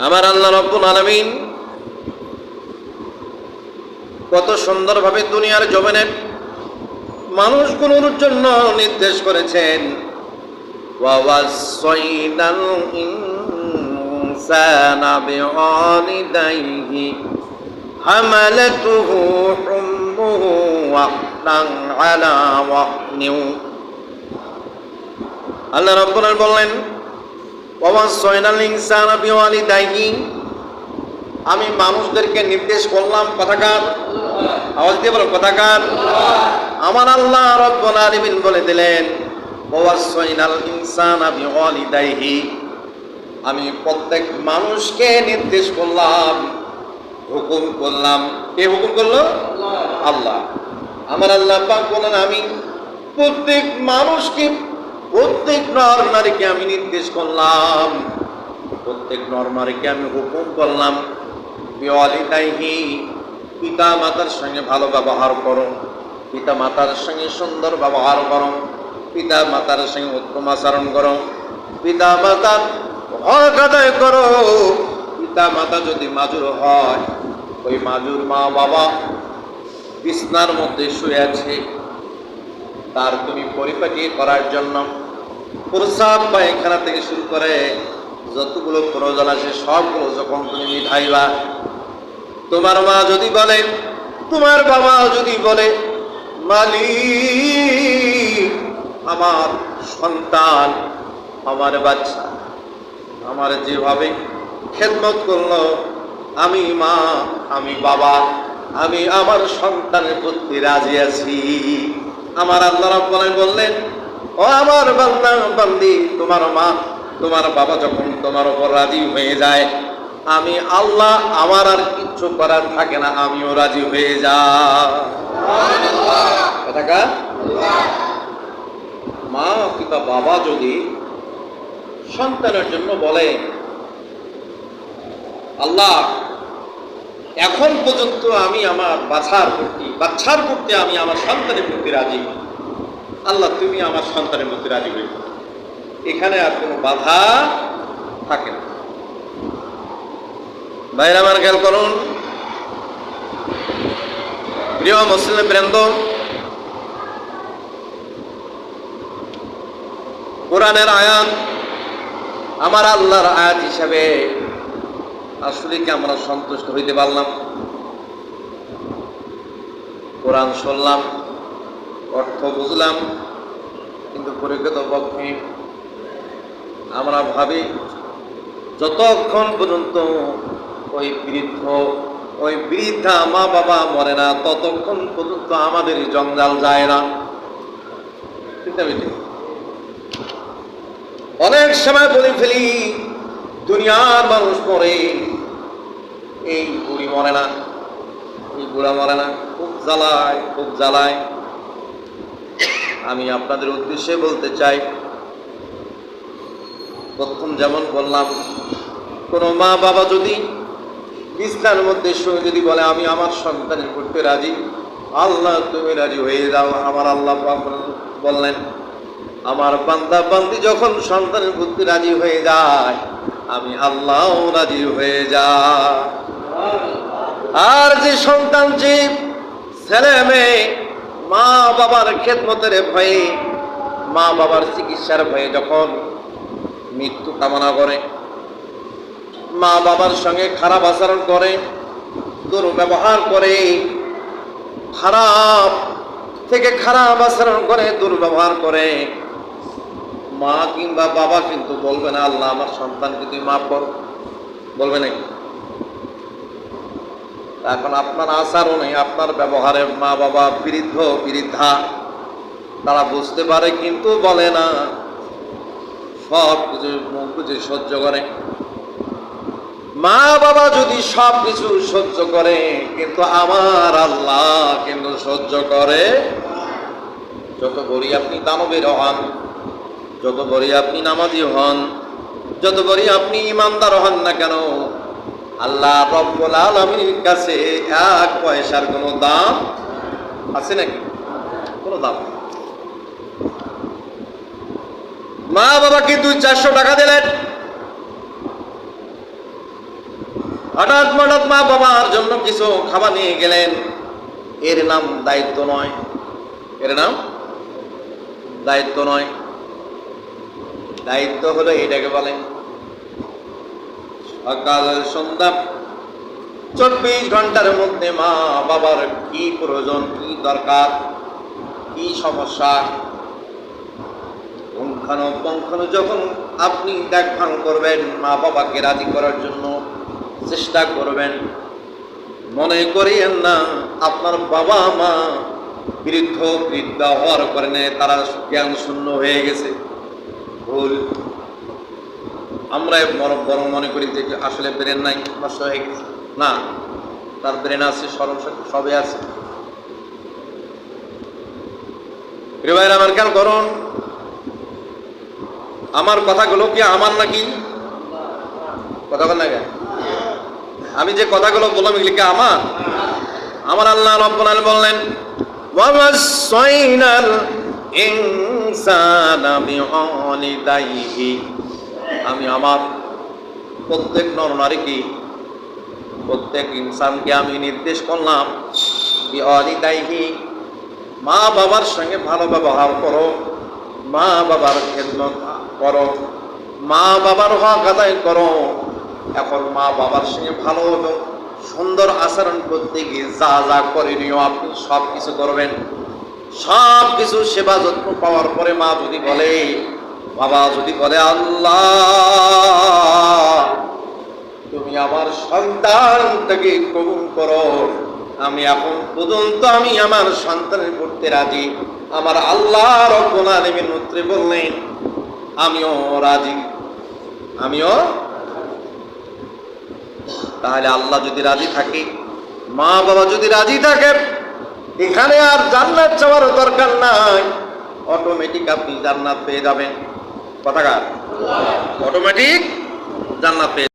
আমার আল্লাহ রাব্বুল আলামিন কত সুন্দরভাবে দুনিয়ার জমিনে মানুষগুলোর জন্য নির্দেশ করেছেন, ওয়া ওয়াসাইনাল ইনসানা বিওয়ালিদাইহি হামালাতুহু উম্মুহু ওয়াহনান আলা ওয়াহনিন। আল্লাহ রাব্বুল আলামিন বললেন, ওয়া ওয়াসাইনাল ইনসানা বিওয়ালিদাইহি, আমি মানুষদেরকে নির্দেশ করলাম। কথাকার আওয়াজ দিয়ে বলো, কথাকার। আমার আল্লাহ রাব্বুল আলামিন বলে দিলেন, ওয়াসাইনাল ইনসানা বিওয়ালিদাইহি, আমি প্রত্যেক মানুষকে নির্দেশ করলাম, হুকুম করলাম। কে হুকুম করলো? আল্লাহ। আমার আল্লাহ পাক বলেন, আমি প্রত্যেক মানুষকে, প্রত্যেক নর নারীকে আমি নির্দেশ করলাম, প্রত্যেক নর নারীকে আমি হুকুম করলাম, বিওয়ালিদাইহি, পিতা মাতার সঙ্গে ভালো ব্যবহার করো, পিতা মাতার সঙ্গে সুন্দর ব্যবহার করো, পিতা মাতার সঙ্গে উত্তম আচরণ করো, পিতা মাতার হক আদায় করো। পিতা মাতা যদি মাজুর হয়, ওই মাজুর মা বাবা বিছনার মধ্যে শুয়ে আছে, তার তুমি পরিপাটি করার জন্য প্রস্রাব পায়খানা থেকে শুরু করে যতগুলো প্রয়োজন আছে সবগুলো যখন তুমি মিঠাইবা, তোমার মা যদি বলে, তোমার বাবা যদি বলে, মালিক, আমার সন্তান, আমার বাচ্চা আমার যেভাবে খেদমত করলো, আমি মা, আমি বাবা, আমি আমার সন্তানের প্রতি রাজি আছি। আমার আল্লাহ রাব্বুল আলামিন বললেন, ও আমার বান্দা বান্দি, তোমার মা তোমার বাবা যখন তোমার উপর রাজি হয়ে যায়, আমি আল্লাহ, আমার আর কিচ্ছু করার থাকে না, আমিও রাজি হয়ে যাই। মা কিংবা বাবা যদি সন্তানের জন্য বলে, আল্লাহ এখন পর্যন্ত আমি আমার বাচ্চার প্রতি আমি আমার সন্তানের প্রতি রাজি, আল্লাহ তুমি আমার সন্তানের প্রতি রাজি হয়ে, এখানে আর কোনো বাধা থাকে না। ভাইরা আমার খেয়াল করুন, প্রিয় মুসলিম বৃন্দ, কোরআনের আয়াত আমার আল্লাহর আয়াত হিসাবে আসলে কি আমরা সন্তুষ্ট হইতে পারলাম? কোরআন শুনলাম, অর্থ বুঝলাম, কিন্তু প্রকৃতপক্ষে আমরা ভাবি যতক্ষণ পর্যন্ত ওই বৃদ্ধা মা বাবা মরে না, ততক্ষণ পর্যন্ত আমাদের জঞ্জাল যায় না। অনেক সময় বলে ফেলি, দুনিয়ার মানুষ মরে, এই বুড়ি মরে না, এই বুড়া মরে না, খুব জ্বালায়, খুব জ্বালায়। আমি আপনাদের উদ্দেশ্যে বলতে চাই, প্রথম যেমন বললাম, কোনো মা বাবা যদি বিছনার মধ্যে শুয়ে যদি বলে, আমি আমার সন্তানের করতে রাজি, আল্লাহ তুমি রাজি হয়ে যাও। আমার আল্লাহ বললেন, আমার বান্দা বান্দি যখন সন্তানের প্রতি রাজি হয়ে যায়, আমি আল্লাহ রাজি হয়ে যাই। আর যে সন্তান, যে ছেলে মেয়ে মা বাবার খেদমতের ভয়ে, মা বাবার চিকিৎসার ভয়ে যখন মৃত্যু কামনা করে, মা বাবার সঙ্গে খারাপ আচরণ করে, দুর্ব্যবহার করে, খারাপ থেকে খারাপ আচরণ করে, দুর্ব্যবহার করে, মা কিংবা বাবা কিন্তু বলবে না, আল্লাহ আমার সন্তানকে তুই মাফ কর, বলবে নাকি? এখন আপনার আচরণে, আপনার ব্যবহারে মা বাবা বৃদ্ধা তারা বুঝতে পারে কিন্তু বলে না, সব কিছু মুখ বুঝে সহ্য করে। মা বাবা যদি সব কিছু সহ্য করে, কিন্তু আমার আল্লাহ কিন্তু সহ্য করে। যত বড়ি আপনি দানবের হন, যত বড়ি আপনি নামাজি হন, যত বড়ি আপনি ইমানদার হন না কেন, আল্লাহ রব্বুল আলামিনের কাছে এক পয়সার কোনো দাম আছে নাকি? কোনো দাম। মা বাবাকে 200-400 টাকা দিলেন, হঠাৎ হঠাৎ মা বাবার জন্য কিছু খাবার নিয়ে গেলেন, এর নাম দায়িত্ব নয়, এর নাম দায়িত্ব নয়। দায়িত্ব হলো এটাকে বলে সকাল সন্ধ্যা 24 ঘন্টার মধ্যে মা বাবার কি প্রয়োজন, কি দরকার, কি সমস্যা, পুঙ্খানুপুঙ্খানু যখন আপনি দেখভাল করবেন, মা বাবাকে রাজি করার জন্য চেষ্টা করবেন। মনে করিয়েন না আপনার বাবা মা বৃদ্ধা হওয়ার কারণে তারা জ্ঞান শূন্য হয়ে গেছে, ভুল। আমরা বরং মনে করি যে আসলে ব্রেন নাই, নষ্ট হয়ে গেছে। না, তার ব্রেন আছে, স্মরণশক্তি সবে আছে। প্রিয় ভাইরা আমার, খেয়াল করুন, আমার কথাগুলো কি আমার নাকি? কথা বল না কেন? আমি যে কথাগুলো বললাম এগুলি কি আমার? আমার আল্লাহ রাব্বুল আলামিন বললেন, ওয়াসাইনাল ইনসানা বিওয়ালিদাইহি, আমি আমার প্রত্যেক নরনারীকে, প্রত্যেক ইনসানকে আমি নির্দেশ করলাম, বিওয়ালিদাইহি, মা বাবার সঙ্গে ভালো ব্যবহার করো, মা বাবার খেদমত করো, মা বাবার হক আদায় করো। এখন মা বাবার সঙ্গে ভালো এবং সুন্দর আচরণ করতে গিয়ে যা যা করণীয় আপনি সব কিছু করবেন। সব কিছু সেবা যত্ন পাওয়ার পরে মা যদি বলে, বাবা যদি বলে, আল্লাহ তুমি আমার সন্তানটাকে কবুল করো, আমি এখন পর্যন্ত আমি আমার সন্তানের করতে রাজি। আমার আল্লাহ রাব্বুল আলামিন উত্তরে বললেন, আমিও রাজি, আমিও। তাহলে আল্লাহ যদি রাজি থাকে, মা বাবা যদি রাজি থাকে, এখানে আর জান্নাত চাওয়ার দরকার নাই, অটোমেটিক আপনি জান্নাত পেয়ে যাবেন। কথাকার অটোমেটিক জান্নাত পেয়ে